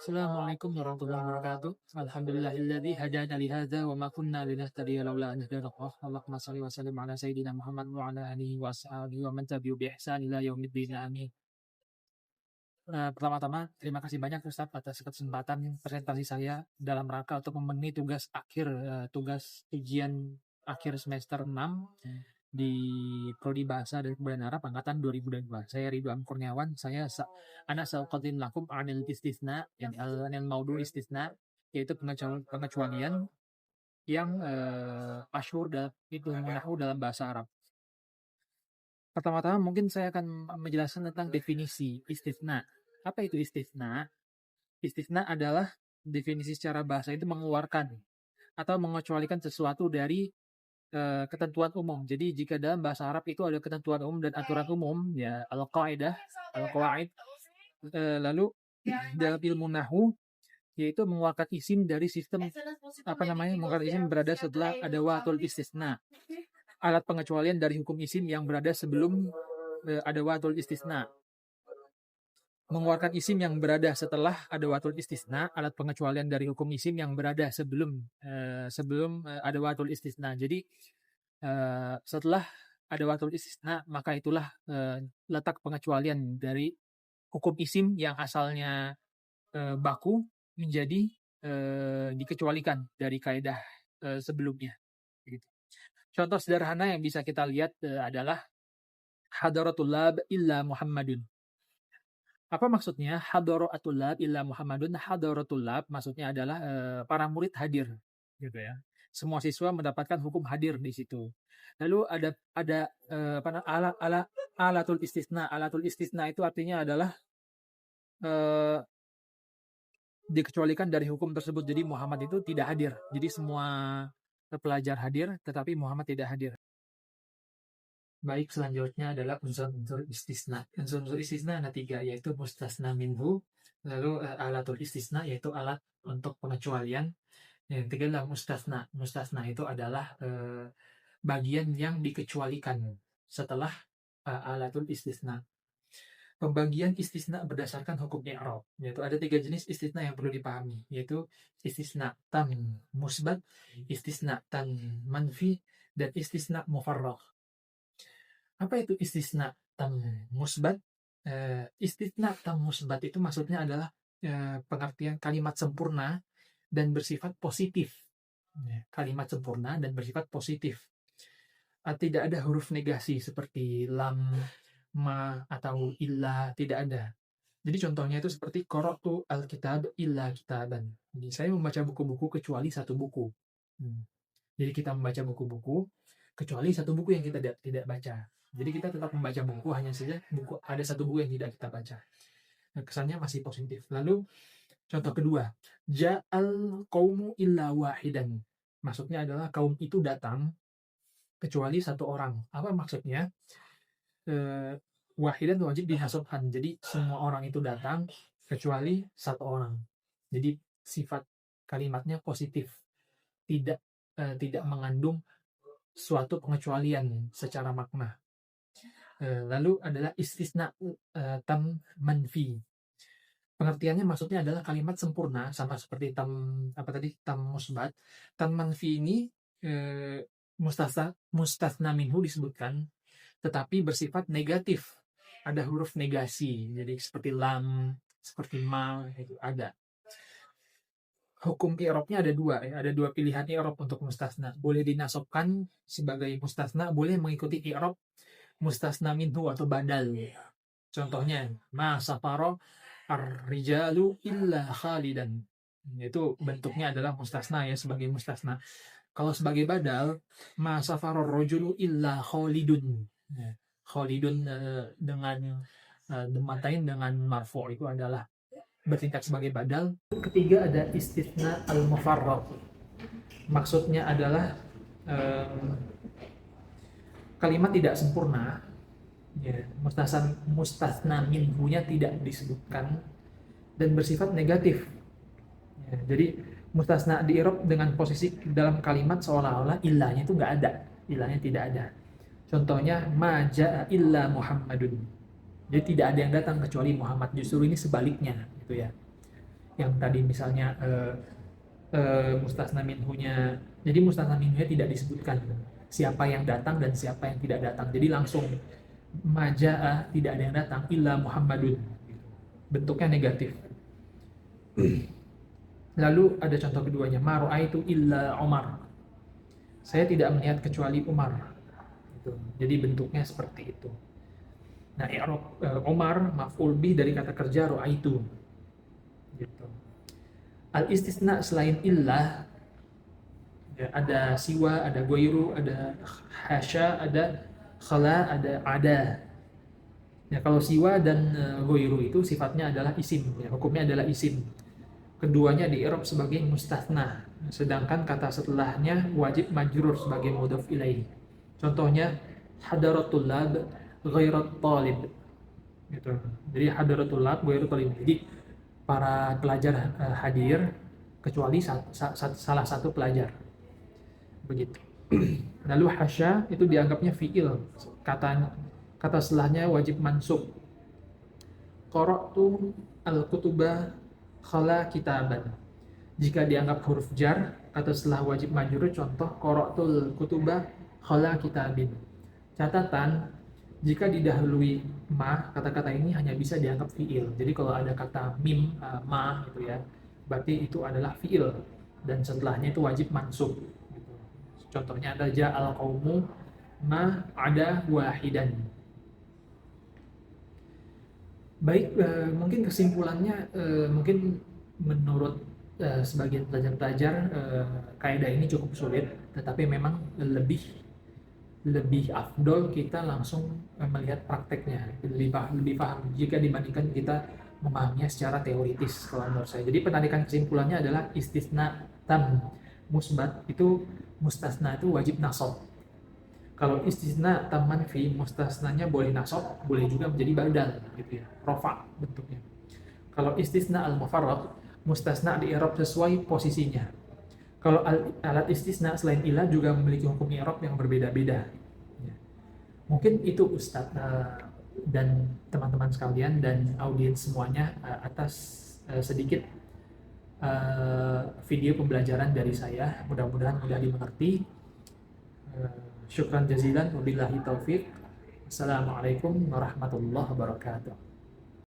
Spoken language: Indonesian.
Assalamualaikum warahmatullahi wabarakatuh. Alhamdulillahilladzi hadana li hadza wa ma kunna linahtadiya laula an hadana Allah. Allahumma shalli wa sallim ala sayyidina Muhammad wa ala alihi wa ashabihi wa man tabi'u bi ihsan ila yaumiddin. Amin. Pertama-tama terima kasih banyak Ustaz atas kesempatan presentasi saya dalam rangka untuk memenuhi tugas ujian akhir semester 6 di Prodi Bahasa dan Kebudayaan Arab angkatan 2022. Saya Ridwan Kurniawan, anak sauqatin lakum anil istisna, yang anil maudu istisna, yaitu pengecualian yang masyhur dalam ilmu nahwu dalam bahasa Arab. Pertama-tama mungkin saya akan menjelaskan tentang definisi istisna. Apa itu istisna? Istisna adalah definisi secara bahasa itu mengeluarkan atau mengecualikan sesuatu dari ketentuan umum. Jadi jika dalam bahasa Arab itu ada ketentuan umum dan aturan umum, ya al-qaidah, al-qawaid. Lalu dalam ilmu nahwu yaitu mengeluarkan isim dari sistem mengeluarkan isim berada setelah ada watul istisna. Alat pengecualian dari hukum isim yang berada sebelum ada watul istisna. Mengeluarkan isim yang berada setelah ada watul istisna, alat pengecualian dari hukum isim yang berada sebelum ada watul istisna. Jadi setelah ada watul istisna, maka itulah letak pengecualian dari hukum isim yang asalnya baku menjadi dikecualikan dari kaidah sebelumnya. Gitu. Contoh sederhana yang bisa kita lihat adalah hadaratul lab illa Muhammadun. Apa maksudnya hadaratul lab illa Muhammadun? Hadaratul lab maksudnya adalah para murid hadir, gitu ya. Semua siswa mendapatkan hukum hadir di situ. Lalu ada alatul istisna. Alatul istisna itu artinya adalah dikecualikan dari hukum tersebut. Jadi Muhammad itu tidak hadir. Jadi semua pelajar hadir, tetapi Muhammad tidak hadir. Baik, selanjutnya adalah unsur-unsur istisna. Unsur-unsur istisna ada 3, yaitu mustasna minhu, lalu alatul istisna, yaitu alat untuk pengecualian. Yang ketiga adalah mustasna. Mustasna itu adalah bagian yang dikecualikan setelah alatul istisna. Pembagian istisna berdasarkan hukum i'rab, yaitu ada 3 jenis istisna yang perlu dipahami, yaitu istisna tam musbat, istisna tam manfi, dan istisna mufarragh. Apa itu istisna tam musbat? Istisna tam musbat itu maksudnya adalah pengertian kalimat sempurna dan bersifat positif. Kalimat sempurna dan bersifat positif. Tidak ada huruf negasi seperti lam, ma, atau illa, tidak ada. Jadi contohnya itu seperti qara'tu al-kitab illa kitaban. Jadi saya membaca buku-buku kecuali satu buku. Jadi kita membaca buku-buku kecuali satu buku yang kita tidak baca. Jadi kita tetap membaca buku, hanya saja ada satu buku yang tidak kita baca. Nah, kesannya masih positif. Lalu contoh kedua, ja'al qaumu illa wahidan. Maksudnya adalah kaum itu datang kecuali satu orang. Apa maksudnya? Wahidan wajib dinasabkan. Jadi semua orang itu datang kecuali satu orang. Jadi sifat kalimatnya positif. Tidak mengandung suatu pengecualian secara makna. Lalu adalah istisna tam manfi. Pengertiannya maksudnya adalah kalimat sempurna, sama seperti tam musbat. Tam manfi ini mustasna minhu disebutkan, tetapi bersifat negatif. Ada huruf negasi, jadi seperti lam, seperti ma, itu ada. Hukum i'rabnya ada 2, ya. Ada 2 pilihan i'rab untuk mustasna. Boleh dinasabkan sebagai mustasna, boleh mengikuti i'rab mustasna minhu atau badal. Contohnya, ma safaro ar-rijalu illa khalidan. Itu bentuknya adalah mustasna, ya, sebagai mustasna. Kalau sebagai badal, ma safaro rajulu illa khalidun. Ya, khalidun dengan dimatain dengan marfu, itu adalah bertingkat sebagai badal. Ketiga ada istisna al-mufarragh. Maksudnya adalah kalimat tidak sempurna, ya, mustasna minhunya tidak disebutkan dan bersifat negatif. Ya, jadi mustasna di i'rab dengan posisi dalam kalimat seolah-olah illahnya itu nggak ada, illahnya tidak ada. Contohnya ma ja'a illa Muhammadun. Jadi tidak ada yang datang kecuali Muhammad. Justru ini sebaliknya, gitu ya. yang tadi misalnya mustasna minhunya, jadi mustasna minhunya tidak disebutkan siapa yang datang dan siapa yang tidak datang, jadi langsung majaa, tidak ada yang datang, illa Muhammadun, bentuknya negatif. Lalu ada contoh keduanya, ma ra'aitu illa Umar, saya tidak melihat kecuali Umar, gitu. Jadi bentuknya seperti itu. Nah, i'rab Umar maf'ul bih dari kata kerja ra'aitu, gitu. Al istisna selain illah, ya, ada siwa, ada goiru, ada hasya, ada khala, ada. Ya, kalau siwa dan goiru itu sifatnya adalah isim, ya, hukumnya adalah isim. Keduanya di i'rab sebagai mustathna, sedangkan kata setelahnya wajib majrur sebagai mudhaf ilaih. Contohnya hadaratul lab ghairat talib, gitu. Jadi hadaratul lab ghairat talib. Jadi para pelajar hadir kecuali salah satu pelajar. Begitu. Lalu hasya itu dianggapnya fi'il. Kata setelahnya wajib mansub. Qara'tu al-kutuba khala kitaban. Jika dianggap huruf jar, kata setelah wajib majrur, contoh qara'tul kutuba khala kitabin. Catatan, jika didahului ma, kata-kata ini hanya bisa dianggap fi'il. Jadi kalau ada kata mim, ma gitu ya, berarti itu adalah fi'il dan setelahnya itu wajib mansub. Gitu. Contohnya ada ja'al qaumu ma ada wahidan. Baik, mungkin kesimpulannya, mungkin menurut sebagian pelajar-pelajar kaidah ini cukup sulit, tetapi memang lebih afdol kita langsung melihat prakteknya, lebih paham jika dibandingkan kita memahaminya secara teoritis kalau menurut saya. Jadi penarikan kesimpulannya adalah istisna tam musbat itu mustasna itu wajib nasab. Kalau istisna tam manfi, mustasnanya boleh nasab, boleh juga menjadi badal gitu ya, rofa bentuknya. Kalau istisna al-mufarrad, mustasna di i'rab sesuai posisinya. Kalau alat istisna selain ilah juga memiliki hukum i'rab yang berbeda-beda. Ya. Mungkin itu Ustadz dan teman-teman sekalian dan audiens semuanya atas sedikit video pembelajaran dari saya. Mudah-mudahan mudah dimengerti. Syukran jazilan, wabillahi taufiq. Assalamualaikum warahmatullahi wabarakatuh.